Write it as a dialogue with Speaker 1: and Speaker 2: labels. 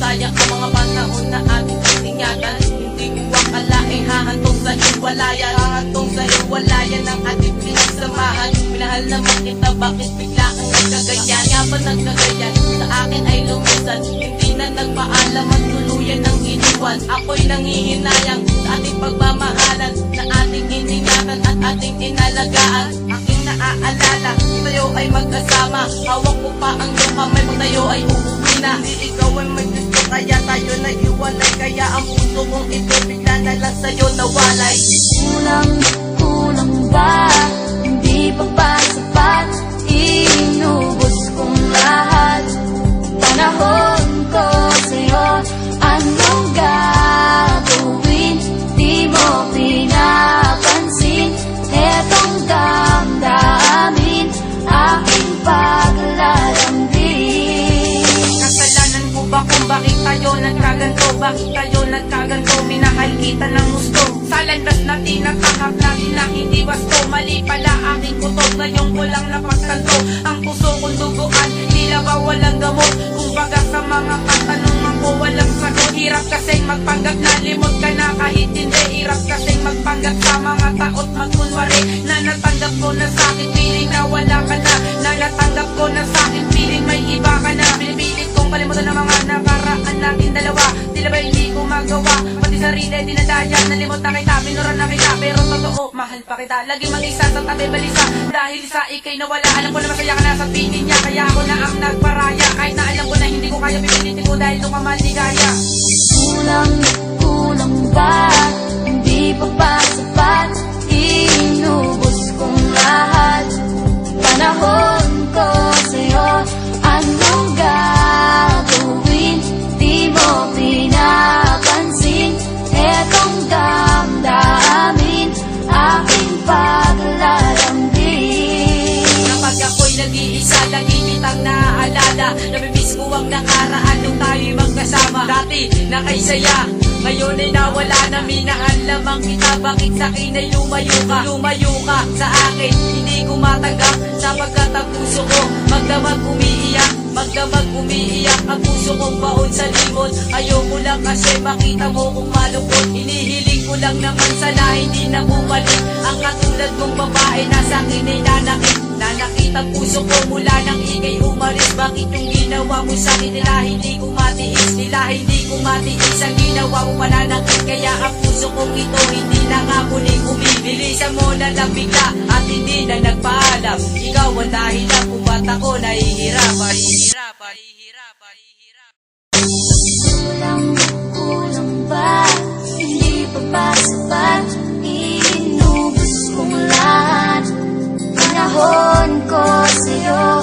Speaker 1: sayang ang mga panahon na ating tiningatan. Hindi ko akalaing hahantong sa hiwalayan, hahantong sa hiwalayan ng ating pinagsamahan. Minahal naman kita, bakit bigla kang nagkagayan? Nga ba nagkagayan? Sa akin ay lumisan, hindi na nagpaalam at tuluyan ang iniwan. Ako'y nangihinayang sa ating pagmamahalan, na ating iningatan at ating inalagaan. Aking naaalala, tayo ay magkasama, hawak ko pa ang iyong kamay, pag tayo ay uuwi na. Hindi ikaw ay may gusto, kaya tayo nag-iwalay. Kaya ang puso kong ito bigla na lang sa'yo nawalay.
Speaker 2: Kulang ba? Hindi pa ba sapat? Inubos kong lahat. Panahon ko sa'yo, anong gagawin? Di mo pinapansin etong damdamin, aking paglalambing.
Speaker 1: Kasalanan ko ba kung bakit tayo nagkaganto? Bakit tayo nagkaganto? Minahal kita ng gusto, sa landas na tinatahak natin na hindi wasto. Mali pala aking kutob, ngayon ko lang napagtanto. Ang puso kong duguan, tila ba walang gamot? Kung baga sa mga katanungan ko walang sagot. Hirap kasing magpanggap na limot ka na kahit hindi. Hirap kasing magpanggap sa mga taot magkunwari na natanggap ko na sakit, feeling na wala ka na. Na natanggap ko na sakit, feeling may iba ka na. Pinipilit kong kalimutan ng mga nakaraan natin dalawa. Tila ba hindi ko magawa, pati sarili dinadaya. Nalimot na kita, binuran na kita, pero totoo, mahal pa kita. Lagi mag-isa sa tabi balisa, dahil sa ikay nawala. Alam ko na masaya ka na sa piling niya, kaya ako na ang nagparaya. Kahit na alam ko na hindi ko kaya, pipilitin ko dahil ito ka maligaya.
Speaker 2: Kulang ba? Hindi pa ba sapat? Inubos kong lahat. Panahon ko sa'yo, anong gagawin? Di mo pinapansin etong damdamin, aking paglalambing.
Speaker 1: Kapag ako'y nag-iisa, lagi kitang naaalala. Namimiss ko ang nakaraan nung tayo'y magkasama. Dati nakaisaya, ngayon ay nawala na. Minahal lamang kita, bakit sa'kin ay lumayo ka? Lumayo ka sa akin, hindi ko matanggap, sapagkat ang puso ko magdamag umiiyak. Magdamag umiiyak ang puso kong baon sa limot. Ayoko lang kasi makita mo kung malungkot. Hinihiling ko lang naman sana hindi na bumalik ang katulad mong babae na sa'kin ay nanakit. Nanakit ang puso ko mula nang ikay umalis. Bakit yung ginawa mo sa'kin? Nila hindi ko matiis, nila hindi ko matiis ang ginawa mo pananakit. Kaya ang puso kong ito hindi na nga muling umibilisan mo na lang bigla at hindi na nagpaalam. Ikaw ang dahilan kung ba't ako nahihirapan.
Speaker 2: Kulang ba? Hindi pa ba sapat? Inubos kong lahat. Panahon ko sa'yo,